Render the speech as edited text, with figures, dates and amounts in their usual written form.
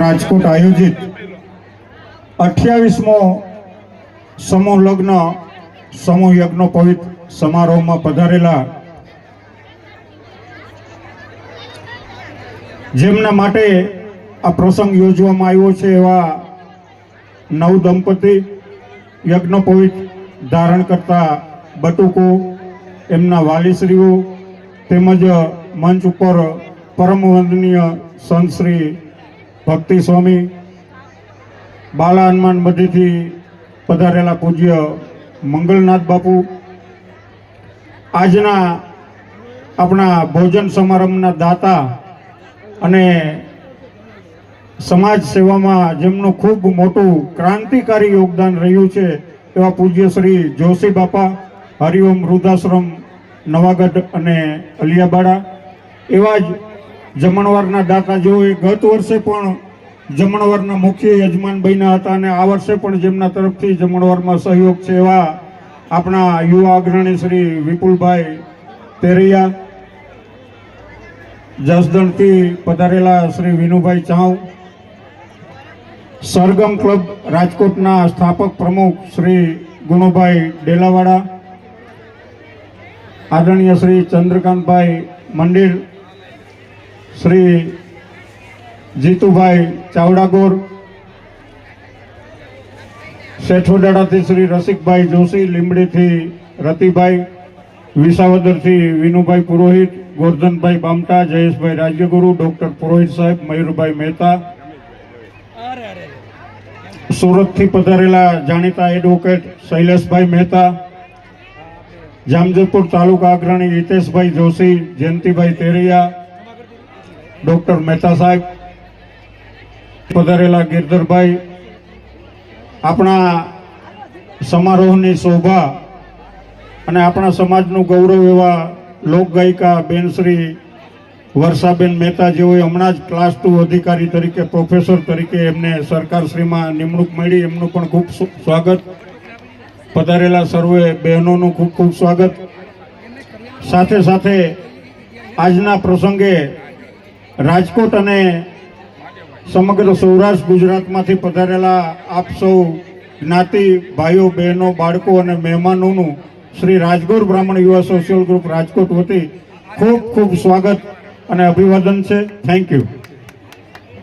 રાજકોટ આયોજિત 28મો સમૂહ યજ્ઞ પવિત્ર સમારોહમાં પધારેલા જેમના માટે આ પ્રસંગ યોજવામાં આવ્યો છે એવા નવ દંપતી યજ્ઞ પવિત્ર ધારણ કરતા બટુકો, એમના વાલીશ્રીઓ તેમજ મંચ ઉપર પરમ વંદનીય સંત શ્રી ભક્તિ સ્વામી, બાલા હનુમાન મધ્યથી પધારેલા પૂજ્ય મંગલનાથ બાપુ, આજના આપણા ભોજન સમારંભના દાતા અને સમાજ સેવામાં જેમનું ખૂબ મોટું ક્રાંતિકારી યોગદાન રહ્યું છે એવા પૂજ્ય શ્રી જોશી બાપા, હરિઓમ વૃદ્ધાશ્રમ નવાગઢ અને અલિયાબાડા, એવા જ જમણવારના દાતા જેઓએ ગત વર્ષે પણ જમણવારના મુખ્ય યજમાન બન્યા હતા અને આ વર્ષે પણ જેમના તરફથી જમણવારમાં સહયોગ છે એવા આપણા યુવા અગ્રણી શ્રી વિપુલભાઈ તેરૈયા, જસદણથી પધારેલા શ્રી વિનુભાઈ ચાવ, સરગમ ક્લબ રાજકોટના સ્થાપક પ્રમુખ શ્રી ગુણુભાઈ ડેલાવાડા, આદરણીય શ્રી ચંદ્રકાંતભાઈ મંદિર, શ્રી જીતુભાઈ ચાવડાગોર, શેઠોડાથી શ્રી રસિકભાઈ જોશી, લીંબડીથી રતિભાઈ, વિસાવદરથી વિનુભાઈ પુરોહિત, ગોરધનભાઈ બામટા, જયેશભાઈ રાજ્યગુરુ, ડોક્ટર પુરોહિત સાહેબ, મયુરભાઈ મહેતા, સુરતથી પધારેલા જાણીતા એડવોકેટ શૈલેષભાઈ મહેતા, જામજોધપુર તાલુકા અગ્રણી હિતેશભાઈ જોશી, જયંતિભાઈ તેરૈયા, ડોક્ટર મહેતા સાહેબ, પધારેલા ગિરધરભાઈ, આપણા સમારોહની શોભા અને આપણા સમાજનું ગૌરવ એવા લોકગાયિકા બેન શ્રી વર્ષાબેન મહેતા, જેઓએ હમણાં જ ક્લાસ 2 અધિકારી તરીકે, પ્રોફેસર તરીકે એમને સરકારશ્રીમાં નિમણૂક મળી, એમનું પણ ખૂબ સ્વાગત. પધારેલા સર્વે બહેનોનું ખૂબ ખૂબ સ્વાગત. સાથે સાથે આજના પ્રસંગે રાજકોટ અને સમગ્ર સૌરાષ્ટ્ર ગુજરાતમાંથી પધારેલા આપ સૌ જ્ઞાતિ ભાઈઓ, બહેનો, બાળકો અને મહેમાનોનું શ્રી રાજગોર બ્રાહ્મણ યુવા સોશિયલ ગ્રુપ રાજકોટ વતી ખૂબ ખૂબ સ્વાગત અને અભિવાદન છે. Thank you.